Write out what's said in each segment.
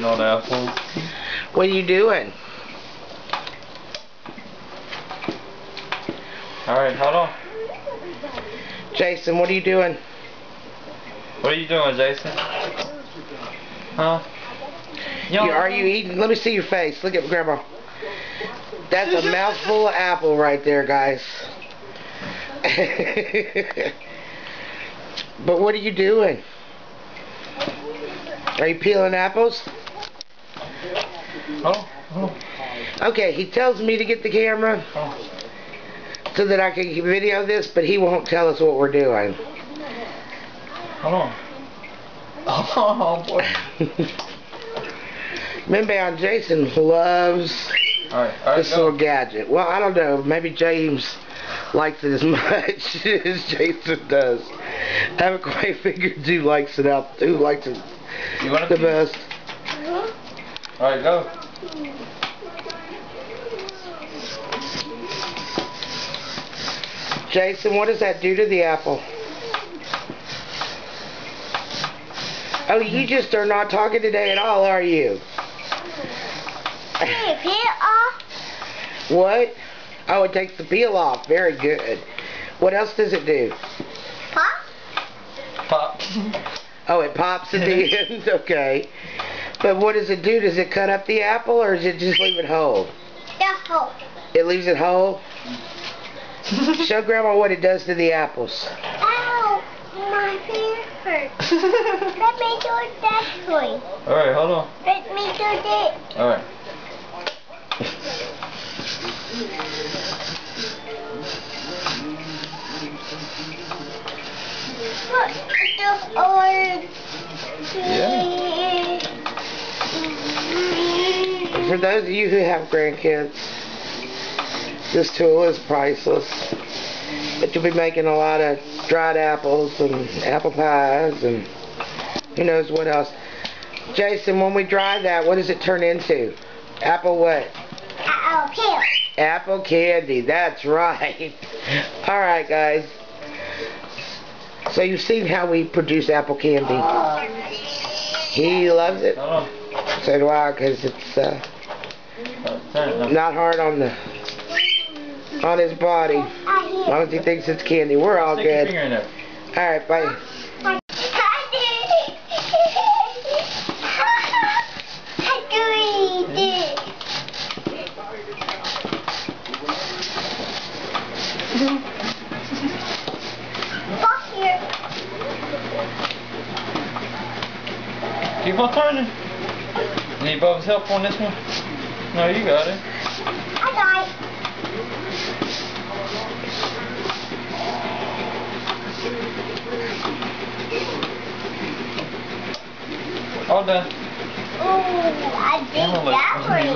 on apples. What are you doing? Alright, hold on. Jason, what are you doing? What are you doing, Jason? Huh? Are you eating? Let me see your face. Look at Grandma. That's a mouthful of apple right there, guys. But what are you doing? Are you peeling apples? Oh. Okay, he tells me to get the camera so that I can video this, but he won't tell us what we're doing. Hold on. Oh, boy. Remember, Jason loves this little gadget. Well, I don't know. Maybe James likes it as much as Jason does. I haven't quite figured who likes it the best. Alright, go. Jason, what does that do to the apple? Oh, you just are not talking today at all, are you? Hey, peel off. What? Oh, it takes the peel off. Very good. What else does it do? Pop? Pop. Oh, it pops at the end? Okay. But what does it do? Does it cut up the apple, or does it just leave it whole? The whole. It leaves it whole? Show Grandma what it does to the apples. Ow! My finger hurts. Let me do it that way. Alright, hold on. Let me do this. Alright. Look, the orange. Yeah. For those of you who have grandkids, this tool is priceless. But you'll be making a lot of dried apples and apple pies and who knows what else. Jason, when we dry that, what does it turn into? Apple what? Apple peel. Apple candy, that's right. Alright, guys. So you've seen how we produce apple candy. He loves it. So do I, because it's not hard on his body. As long as he thinks it's candy. We're all good. Alright, bye. Keep on turning. Need Bubba's help on this one? No, you got it. I got it. All done. Ooh, I did that one.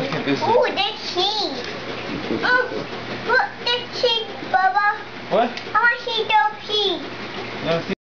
Ooh, that's cheese.